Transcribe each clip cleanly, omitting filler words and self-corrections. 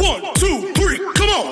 One, two, three, come on!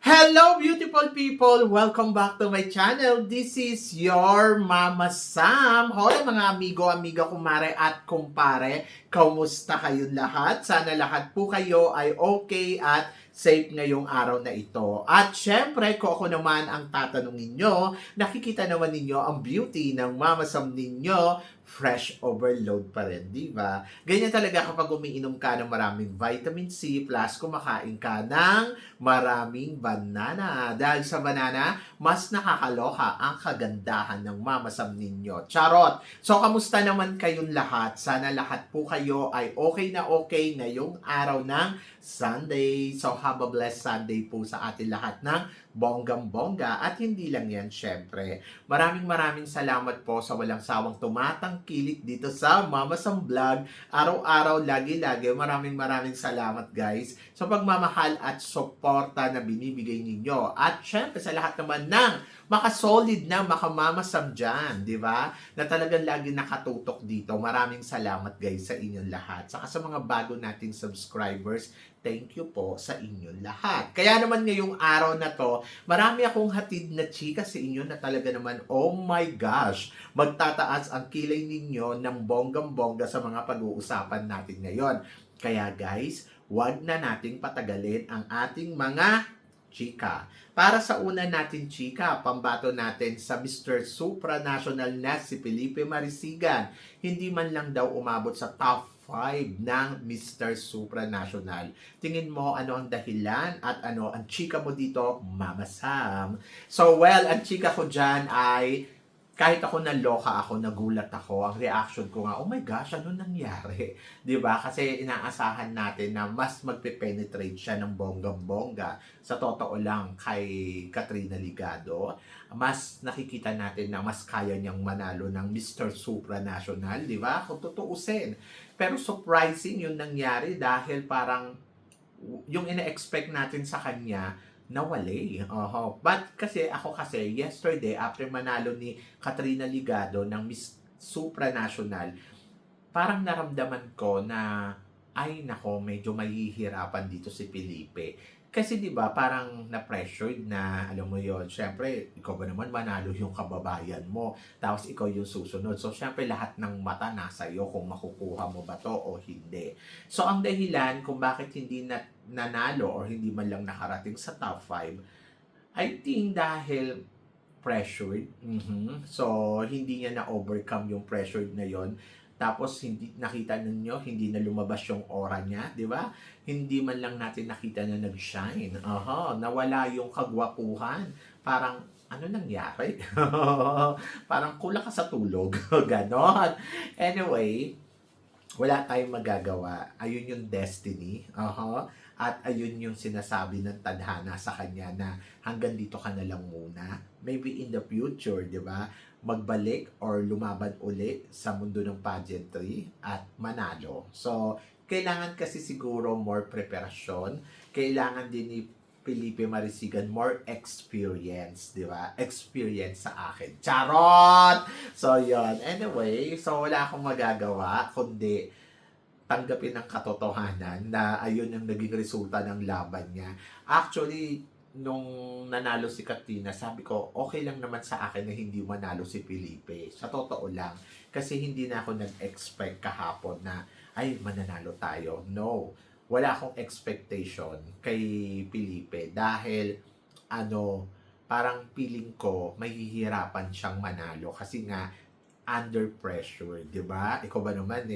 Hello beautiful people! Welcome back to my channel. This is your Mama Sam. Hola mga amigo, amiga, kumare at kumpare. Kamusta kayong lahat? Sana lahat po kayo ay okay at safe ngayong araw na ito. At syempre, kung ako naman ang tatanungin nyo, nakikita naman ninyo ang beauty ng Mama Sam ninyo, fresh overload pa rin, di ba? Ganyan talaga kapag umiinom ka ng maraming vitamin C plus kumakain ka ng maraming banana. Dahil sa banana, mas nakakaloka ang kagandahan ng Mama Sam ninyo. Charot! So, kamusta naman kayong lahat? Sana lahat po kayo ay okay na okay ngayong araw ng Sunday. So, have a blessed Sunday po sa atin lahat ng bonggang-bongga. At hindi lang yan, syempre. Maraming salamat po sa walang sawang tumatangkilik dito sa Mama Sam Vlog. Araw-araw, lagi-lagi. Maraming salamat, guys, sa pagmamahal at suporta na binibigay ninyo. At syempre, sa lahat naman ng makasolid na makamama Sam dyan, di ba? Na talagang lagi nakatutok dito. Maraming salamat, guys, sa inyong lahat. Saka sa mga bago nating subscribers, thank you po sa inyong lahat. Kaya naman ngayong araw na to, marami akong hatid na chika sa inyo na talaga naman, oh my gosh, magtataas ang kilay ninyo ng bonggang-bongga sa mga pag-uusapan natin ngayon. Kaya guys, wag na nating patagalin ang ating mga chika. Para sa una natin chika, pambato natin sa Mr. Supranational na si Felipe Marisigan. Hindi man lang daw umabot sa top 5 ng Mr. Supranational. Tingin mo ano ang dahilan at ano ang chika mo dito, Mama Sam? So well, ang chika ko dyan ay kahit ako naloka ako, nagulat ako, ang reaction ko nga, oh my gosh, ano nangyari? 'Di ba? Kasi inaasahan natin na mas magpe-penetrate siya ng bonggang-bongga. Sa totoo lang, kay Katrina Ligado, mas nakikita natin na mas kaya niyang manalo ng Mr. Supranational, 'di ba? Kung tutuusin. Pero surprising yung nangyari dahil parang yung ina-expect natin sa kanya, nawali. But ako kasi, yesterday, after manalo ni Katrina Ligado ng Miss Supranational, parang naramdaman ko na, ay nako, medyo mahihirapan dito si Felipe. Kasi 'di ba parang na-pressured na, alam mo yon, syempre, ikaw ba naman manalo yung kababayan mo, tapos ikaw yung susunod. So, syempre, lahat ng mata nasa iyo kung makukuha mo ba to o hindi. So, ang dahilan kung bakit hindi nanalo or hindi man lang nakarating sa top 5, I think dahil pressured. So, hindi niya na-overcome yung pressured na yon. Tapos hindi nakita ninyo, hindi na lumabas yung aura niya, 'di ba? Hindi man lang natin nakita na nag-shine. Nawala yung kagwapuhan. Parang ano nangyari? Parang kulang ka sa tulog, ganon. Anyway, wala tayong magagawa. Ayun yung destiny. At ayun yung sinasabi ng tadhana sa kanya na hanggang dito ka na lang muna. Maybe in the future, di ba? Magbalik or lumaban uli sa mundo ng pageantry at manalo. So, kailangan kasi siguro more preparasyon. Kailangan din ni Felipe Marisigan more experience, di ba? Experience sa akin. Charot! So, yon. Anyway, so wala akong magagawa kundi tanggapin ang katotohanan na ayun ang naging resulta ng laban niya. Actually, nung nanalo si Katrina, sabi ko, okay lang naman sa akin na hindi manalo si Felipe. Sa totoo lang. Kasi hindi na ako nag-expect kahapon na, ay, mananalo tayo. No. Wala akong expectation kay Felipe. Dahil, parang feeling ko, mahihirapan siyang manalo. Kasi nga, under pressure. Diba? Ikaw ba naman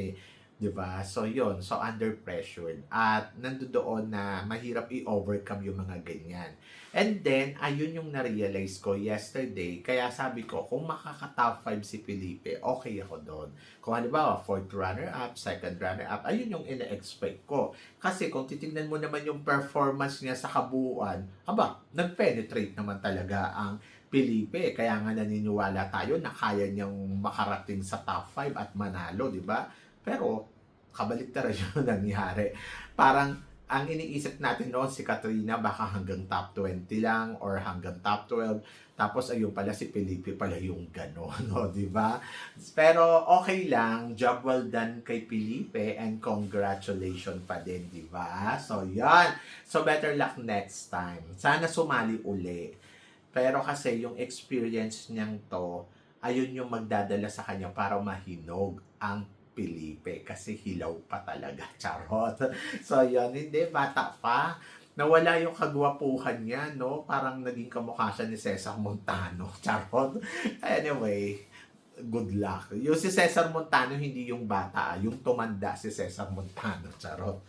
'di ba? So yon, so under pressure at nandoon na mahirap i-overcome yung mga ganyan. And then ayun yung na-realize ko yesterday, kaya sabi ko kung makaka-top 5 si Felipe, okay ako doon. Kung halimbawa 4th runner up, 2nd runner up, ayun yung ina-expect ko. Kasi kung titingnan mo naman yung performance niya sa kabuuan, nag-penetrate naman talaga ang Felipe. Kaya nga naniniwala tayo na kaya niyang makarating sa top 5 at manalo, 'di ba? Pero, kabaliktaran yung nangyari. Parang, ang iniisip natin noon si Katrina baka hanggang top 20 lang or hanggang top 12. Tapos ayun pala si Felipe pala yung gano'n, no, di ba? Pero okay lang, job well done kay Felipe and congratulations pa din, di ba? So yan. So better luck next time. Sana sumali uli. Pero kasi yung experience niyang to, ayun yung magdadala sa kanya para mahinog ang Felipe kasi hilaw pa talaga, charot. So yun, hindi, bata pa. Nawala yung kagwapuhan niya, no? Parang naging kamukha siya ni Cesar Montano, charot. Anyway, good luck. Yung si Cesar Montano, hindi yung bata, yung tumanda si Cesar Montano, charot.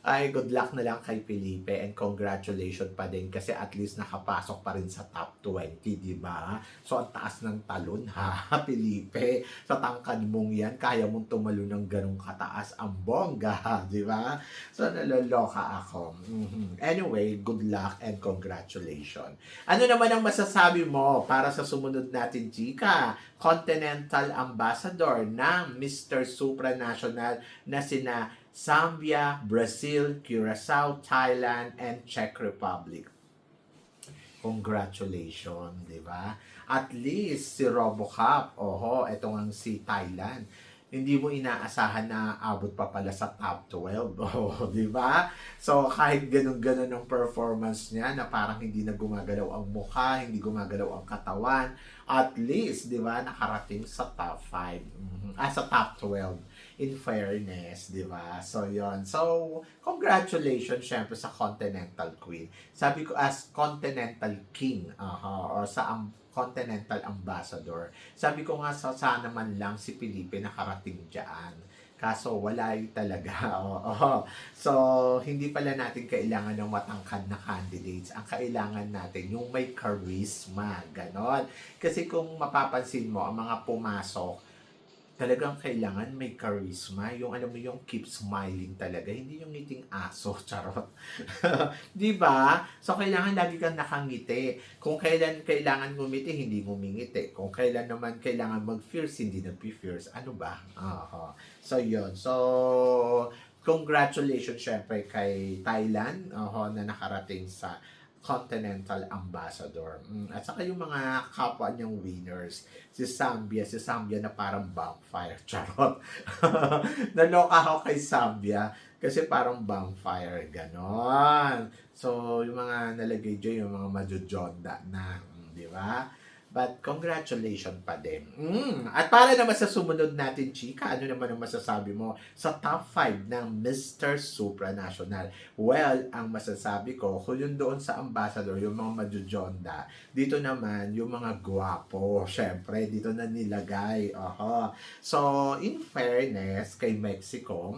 Ay, good luck na lang kay Felipe and congratulations pa din kasi at least nakapasok pa rin sa top 20, di ba? So, ang taas ng talon, ha, Felipe. Sa tangkad mong yan, kaya mong tumalo ng ganong kataas. Ang bongga, di ba? So, naloloka ako. Anyway, good luck and congratulations. Ano naman ang masasabi mo para sa sumunod natin, chika? Continental Ambassador ng Mr. Supranational na sina Zambia, Brazil, Curacao, Thailand, and Czech Republic. Congratulations, di ba? At least si RoboCop, ito nga si Thailand. Hindi mo inaasahan na abot pa pala sa top 12. Di ba? So, kahit ganun-ganun ang performance niya na parang hindi na gumagalaw ang mukha, hindi gumagalaw ang katawan, at least, di ba, nakarating sa top 5. Sa top 12. In fairness, di ba? So, yon. So, congratulations, syempre, sa Continental Queen. Sabi ko, as Continental King, or sa Continental Ambassador. Sabi ko nga, sana man lang si Felipe nakarating dyan. Kaso, wala yung talaga. So, hindi pala natin kailangan ng matangkad na candidates. Ang kailangan natin, yung may charisma. Ganon. Kasi kung mapapansin mo, ang mga pumasok, talagang kailangan may charisma. Yung alam mo yung keep smiling talaga. Hindi yung ngiting aso, charot. Di ba? So, kailangan lagi kang nakangiti. Kung kailan kailangan ngumiti, hindi ngumingiti. Kung kailan naman kailangan mag-fierce, hindi nag-fierce. Ano ba? So, yun. So, congratulations syempre kay Thailand na nakarating sa Continental Ambassador. At saka yung mga kapwa niyang winners. Si Zambia na parang bonfire. Charot. Naloka ako kay Zambia kasi parang bonfire. Ganon. So, yung mga nalagay dyan, yung mga majojonda na. Di ba? But congratulations pa din. At para naman sa sumunod natin, chika, ano naman ang masasabi mo sa top 5 ng Mr. Supranational? Well, ang masasabi ko, kung yun doon sa ambassador, yung mga majujonda, dito naman, yung mga gwapo, syempre, dito na nilagay. So, in fairness, kay Mexico,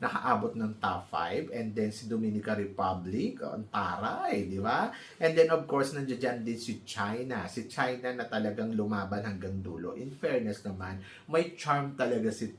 nakaabot ng top 5, and then si Dominica Republic, ang taray, di ba? And then, of course, nandiyan din si China. Si China na talagang lumaban hanggang dulo. In fairness naman, may charm talaga si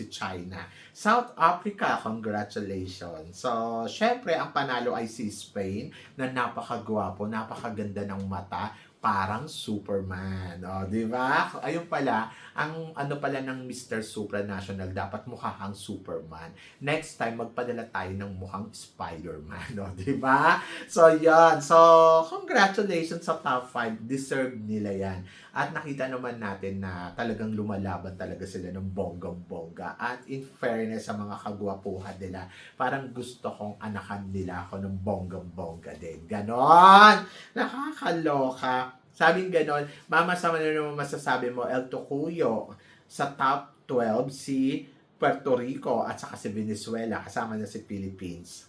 China. South Africa, congratulations. So, syempre, ang panalo ay si Spain na napakagwapo, napakaganda ng mata, parang Superman. Di ba? Ayun pala, ang ano pala ng Mr. Supranational, dapat mukhang Superman. Next time, magpadala tayo ng mukhang Spider-Man. Di ba? So, yan. So, congratulations sa top 5. Deserve nila yan. At nakita naman natin na talagang lumalaban talaga sila ng bonggang-bongga. At in fairness sa mga kagwapuhan nila, parang gusto kong anakan nila ako ng bonggang-bongga din. Ganon! Nakakaloka. Sabing ganon, Mama, sa naman masasabi mo, El Tocuyo, sa top 12, si Puerto Rico at saka si Venezuela, kasama na si Philippines.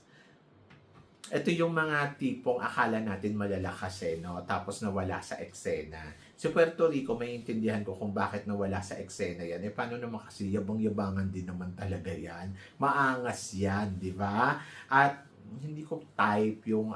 Ito yung mga tipong akala natin malalakas no? Tapos nawala sa eksena. Si Puerto Rico, may intindihan ko kung bakit nawala sa eksena yan. Paano naman kasi yabang-yabangan din naman talaga yan. Maangas yan, di ba? At hindi ko type yung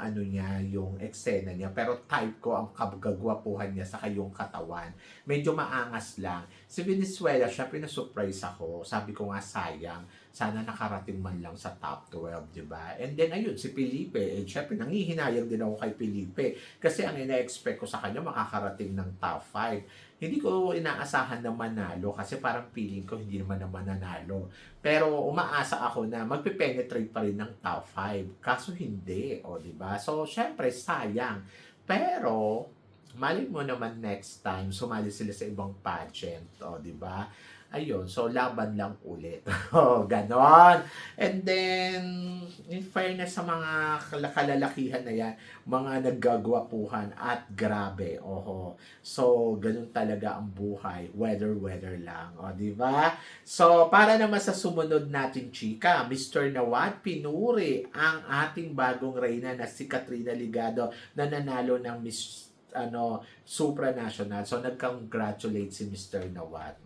yung eksena niya, pero type ko ang kagwapuhan niya sa yung katawan. Medyo maangas lang. Si Venezuela, siya pinasurprise ako. Sabi ko nga, sayang, sana nakarating man lang sa top 12, di ba? And then ayun, si Felipe, syempre nangihinayang din ako kay Felipe kasi ang ina-expect ko sa kanya makakarating ng top 5. hindi ko inaasahan na manalo kasi parang feeling ko hindi naman mananalo. Pero umaasa ako na magpe-penetrate pa rin ng top 5. Kaso hindi, o 'di ba? So syempre sayang. Pero malay mo naman next time sumali sila sa ibang pageant, o 'di ba? Ayun, so laban lang ulit. Oh, ganon. And then, in fairness sa mga kalalakihan na yan, mga naggagwapuhan at grabe. Oho. So, ganun talaga ang buhay. Weather lang. O, di ba? So, para naman sa sumunod nating chika, Mr. Nawat pinuri ang ating bagong reyna na si Katrina Ligado na nanalo ng Miss supranational. So nag-congratulate si Mr. Nawat.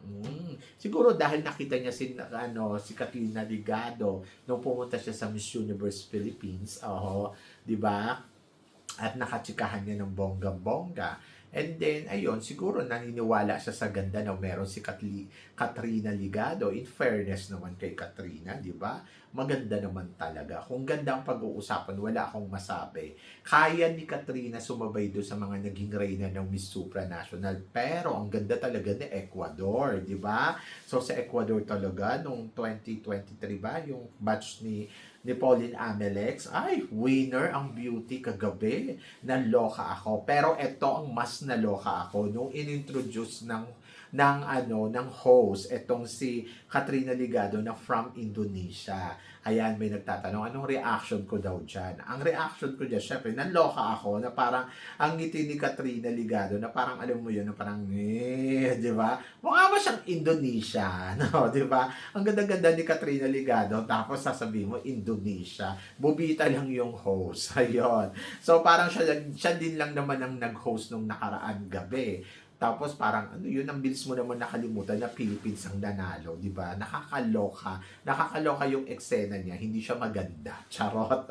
Siguro dahil nakita niya si Katrina Ligado nung pumunta siya sa Miss Universe Philippines. 'Di ba? At nakachikahan niya ng bongga-bongga. And then, ayun, siguro naniniwala siya sa ganda na meron si Katrina Ligado. In fairness naman kay Katrina, di ba? Maganda naman talaga. Kung ganda ang pag-uusapan, wala akong masabi. Kaya ni Katrina sumabay doon sa mga naging reyna ng Miss Supranational. Pero ang ganda talaga ni Ecuador, di ba? So sa Ecuador talaga, nung 2023 ba, yung batch ni Pauline Amelex, ay, winner ang beauty kagabi. Naloka ako. Pero ito ang mas naloka ako nung inintroduce ng host etong si Katrina Ligado na from Indonesia. Ayan, may nagtatanong, anong reaction ko daw dyan? Ang reaction ko dyan, syempre, naloka ako na parang ang ngiti ni Katrina Ligado na parang alam mo yun, na parang, di ba? Mukha ba siyang Indonesia? No, di ba? Ang ganda-ganda ni Katrina Ligado, tapos sasabihin mo, Indonesia. Bubita lang yung host. Ayun. So, parang siya din lang naman ang nag-host nung nakaraan gabi. Tapos parang yun ang bilis mo naman nakalimutan na Philippines ang nanalo, 'di ba? Nakakaloka yung eksena niya, hindi siya maganda. Charot.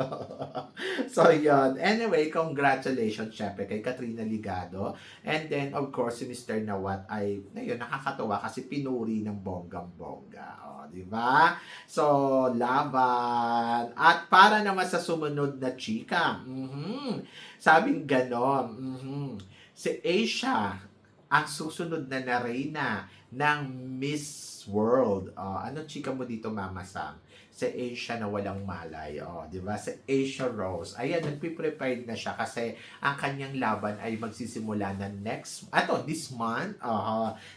So yun. Anyway, congratulations syempre kay Katrina Ligado. And then of course si Mr. Nawat ay ngayon nakakatuwa kasi pinuri ng bonggang-bongga. Oh, 'di ba? So laban. At para naman sa sumunod na chika. Sabing ganon. Si Asia ang susunod na reyna ng Miss World. Ano chika mo dito, Mama Sam? Si Asia na walang malay. Di ba? Si Asia Rose. Ayan, nagpe-prepared na siya kasi ang kanyang laban ay magsisimula na this month.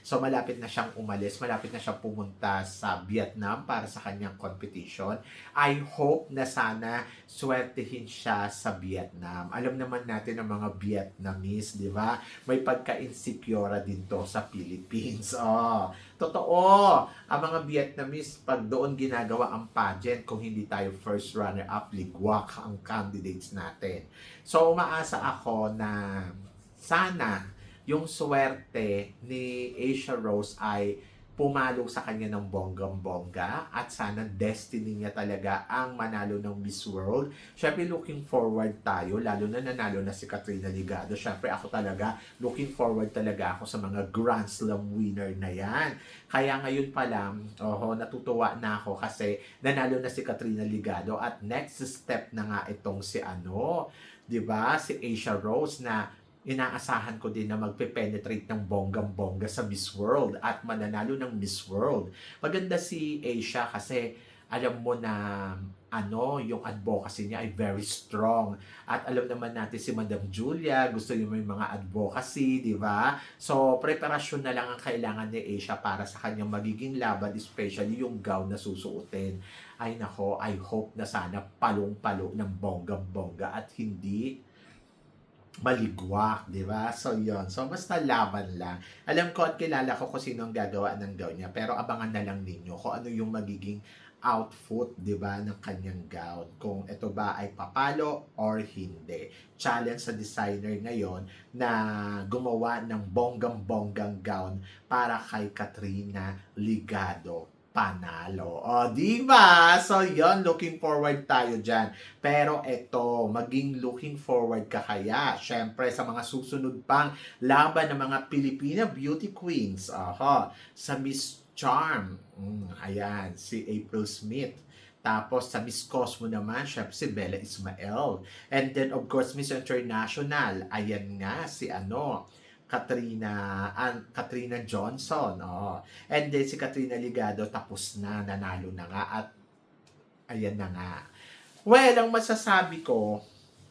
So, malapit na siyang umalis. Malapit na siyang pumunta sa Vietnam para sa kanyang competition. I hope na sana swertihin siya sa Vietnam. Alam naman natin ang mga Vietnamese, di ba? May pagka-insecure din to sa Philippines. Totoo. Ang mga Vietnamese, pag doon ginagawa ang pageant, kung hindi tayo first runner-up, ligwak ang candidates natin. So, umaasa ako na sana yung swerte ni Asia Rose ay pumalo sa kanya ng bonggang-bongga at sana destiny niya talaga ang manalo ng Miss World. Syempre looking forward tayo, lalo na nanalo na si Katrina Ligado. Syempre ako talaga, looking forward talaga ako sa mga Grand Slam winner na yan. Kaya ngayon pa lang, natutuwa na ako kasi nanalo na si Katrina Ligado at next step na nga itong si di ba? Si Asia Rose na inaasahan ko din na magpe-penetrate ng bonggang-bongga sa Miss World at mananalo ng Miss World. Maganda si Asia kasi alam mo na yung advocacy niya ay very strong. At alam naman natin si Madam Julia, gusto niya may mga advocacy, di ba? So, preparasyon na lang ang kailangan ni Asia para sa kanyang magiging laban, especially yung gown na susuotin. Ay nako, I hope na sana palong-palo ng bonggang-bongga at hindi maligwak, di ba? So, yon. So, basta laban lang. Alam ko at kilala ko kung sino ang gagawa ng gown niya, pero abangan na lang ninyo kung ano yung magiging outfit, di ba, ng kanyang gown. Kung ito ba ay papalo or hindi. Challenge sa designer ngayon na gumawa ng bonggang-bonggang gown para kay Katrina Ligado. Panalo. Di ba? So, yon, looking forward tayo dyan. Pero eto, maging looking forward ka kaya, syempre, sa mga susunod pang laban ng mga Pilipina Beauty Queens. Sa Miss Charm. Ayan, si April Smith. Tapos, sa Miss Cosmo naman, syempre, si Bella Ismael. And then, of course, Miss International. Ayan nga, si Katrina Johnson. Oh. And then si Katrina Ligado tapos na, nanalo na nga at ayan na nga. Well, ang masasabi ko,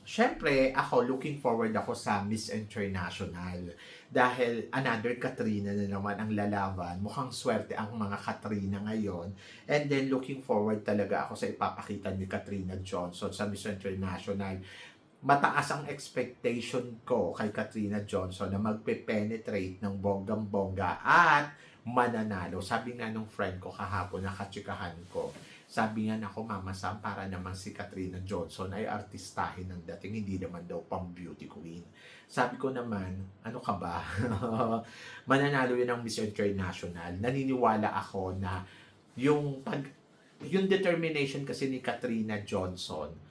syempre, ako, looking forward ako sa Miss International. Dahil another Katrina na naman ang lalaban. Mukhang swerte ang mga Katrina ngayon. And then, looking forward talaga ako sa ipapakita ni Katrina Johnson sa Miss International. Mataas ang expectation ko kay Katrina Johnson na magpe-penetrate ng bonggang-bongga at mananalo. Sabi nga nung friend ko kahapon, nakachikahan ko, sabi nga nako Mama Sam, para naman si Katrina Johnson ay artistahin ng dating, hindi naman daw pang beauty queen. Sabi ko naman, ano ka ba? Mananalo yun ang Miss International. Naniniwala ako na yung determination kasi ni Katrina Johnson,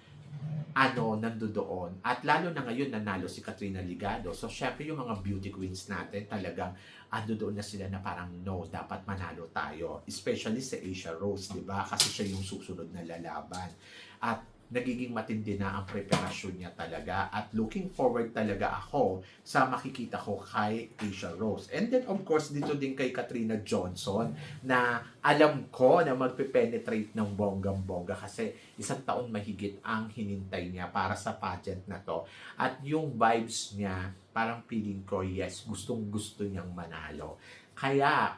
nandoon. At lalo na ngayon, nanalo si Katrina Ligado. So, syempre yung mga beauty queens natin, talagang doon na sila na parang no, dapat manalo tayo. Especially sa Asia Rose, di ba? Kasi siya yung susunod na lalaban. At nagiging matindi na ang preparasyon niya talaga. At looking forward talaga ako sa makikita ko kay Asia Rose. And then, of course, dito din kay Katrina Johnson na alam ko na magpe-penetrate ng bonggang-bongga kasi isang taon mahigit ang hinintay niya para sa pageant na to. At yung vibes niya, parang feeling ko, yes, gustong-gusto niyang manalo. Kaya,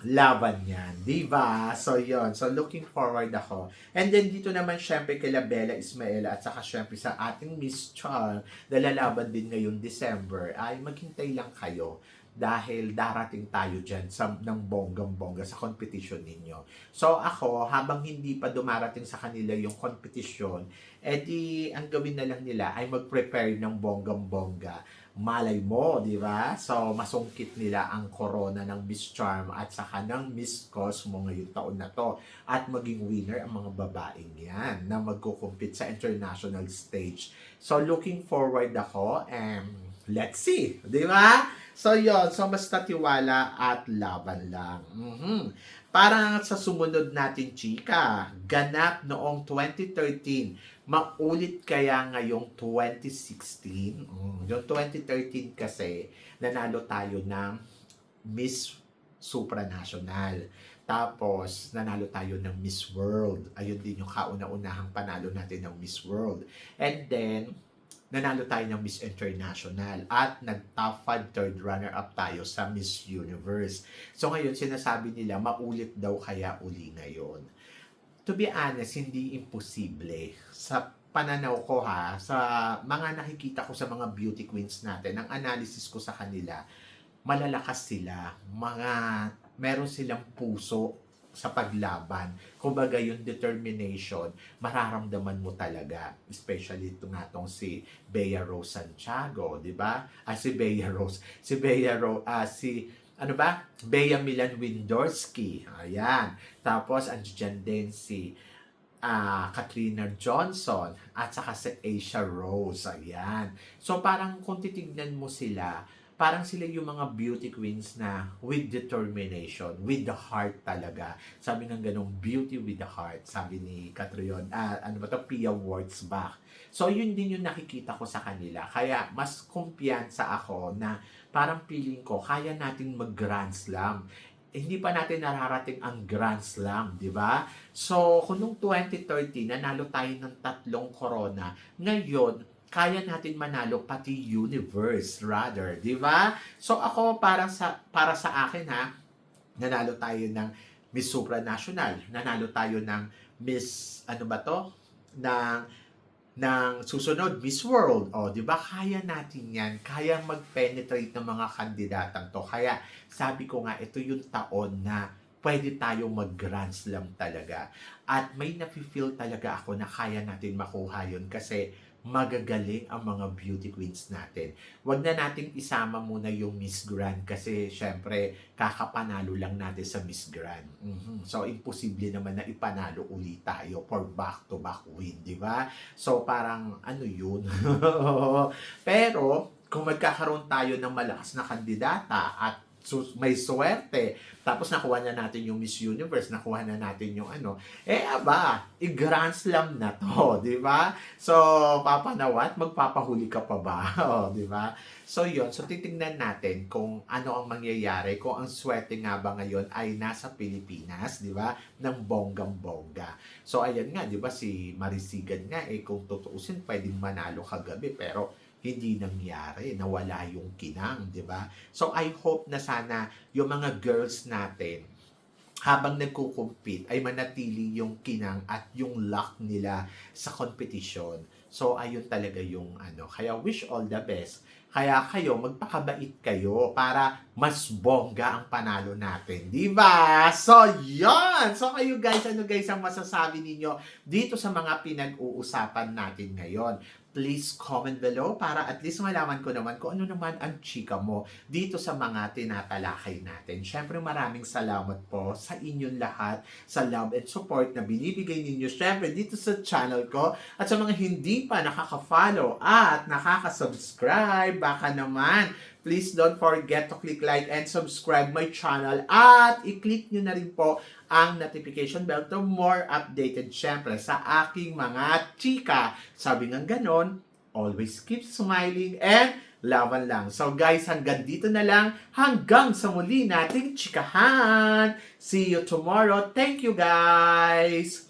laban yan, di ba? So, yon. So, looking forward ako. And then, dito naman, syempre, kay Bella Ismaela at saka, syempre, sa ating Miss Char, na lalaban din ngayon December, ay maghintay lang kayo dahil darating tayo dyan ng bonggang-bongga sa competition ninyo. So, ako, habang hindi pa dumarating sa kanila yung competition, edi, ang gawin na lang nila ay mag-prepare ng bonggang-bongga. Malay mo, di ba? So, masungkit nila ang corona ng Miss Charm at saka ng Miss Cosmo ngayong taon na to. At maging winner ang mga babaeng yan na magkukumpit sa international stage. So, looking forward ako and let's see, di ba? So, yun. So, basta tiwala at laban lang. Parang sa sumunod natin, chika, ganap noong 2013, maulit kaya ngayong 2016? Yung 2013 kasi, nanalo tayo ng Miss Supranational. Tapos, nanalo tayo ng Miss World. Ayun din yung kauna-unahang panalo natin ng Miss World. And then, nanalo tayo ng Miss International at nag-top 5 third runner-up tayo sa Miss Universe. So ngayon, sinasabi nila, maulit daw kaya uli ngayon. To be honest, hindi imposible. Sa pananaw ko sa mga nakikita ko sa mga beauty queens natin, ang analysis ko sa kanila, malalakas sila. Meron silang puso sa paglaban. Kumbaga yung determination, mararamdaman mo talaga. Especially ito nga tong si Bea Rose Santiago, di ba? Bea Milan Windorsky. Ayan. Tapos, andiyan din si Katrina Johnson at saka si Asia Rose. Ayan. So, parang kung titignan mo sila, parang sila yung mga beauty queens na with determination, with the heart talaga. Sabi ng ganong, beauty with the heart, sabi ni Catrion, Pia Wurtzbach. So, yun din yung nakikita ko sa kanila. Kaya, mas kumpiyansa ako na parang feeling ko, kaya natin mag-Grand Slam. Hindi pa natin nararating ang Grand Slam, di ba? So, kung nung 2013, nanalo tayo ng 3 corona, ngayon, kaya natin manalo pati universe rather, di ba? So ako para sa akin nanalo tayo ng Miss Supranational, nanalo tayo ng Miss ng susunod Miss World. O, di ba? Kaya natin 'yan. Kaya mag-penetrate ng mga kandidatang to. Kaya sabi ko nga ito yung taon na pwede tayong mag-Grand Slam talaga. At may nafe-feel talaga ako na kaya natin makuha yun kasi magagaling ang mga beauty queens natin. Huwag na nating isama muna yung Miss Grand kasi syempre kakapanalo lang natin sa Miss Grand. So imposible naman na ipanalo ulit tayo for back-to-back win, di ba? So parang ano yun? Pero kung magkakaroon tayo ng malakas na kandidata at may swerte. Tapos nakuha na natin yung Miss Universe, nakuha na natin yung ano. Grand Slam na to, di ba? So, papanawat, magpapahuli ka pa ba? O, di ba? So, yun. So, titingnan natin kung ano ang mangyayari, kung ang swerte nga ba ngayon ay nasa Pilipinas, di ba? Ng bonggang-bongga. So, ayan nga, di ba? Si Marisigan nga, kung tutuusin, pwedeng manalo kagabi, pero hindi nangyari, nawala yung kinang, di ba? So, I hope na sana yung mga girls natin, habang nagko-compete, ay manatili yung kinang at yung luck nila sa competition. So, ayun talaga yung ano. Kaya wish all the best. Kaya kayo, magpakabait kayo para mas bongga ang panalo natin. Di ba? So, yon. So, kayo guys, ano guys ang masasabi ninyo dito sa mga pinag-uusapan natin ngayon? Please comment below para at least malaman ko naman kung ano naman ang chika mo dito sa mga tinatalakay natin. Syempre maraming salamat po sa inyong lahat sa love and support na binibigay ninyo syempre dito sa channel ko at sa mga hindi pa nakaka-follow at nakaka-subscribe baka naman please don't forget to click like and subscribe my channel at i-click nyo na rin po ang notification bell to more updated syempre sa aking mga chika. Sabi nga ganon, always keep smiling and laban lang. So guys, hanggang dito na lang. Hanggang sa muli nating chikahan. See you tomorrow. Thank you guys!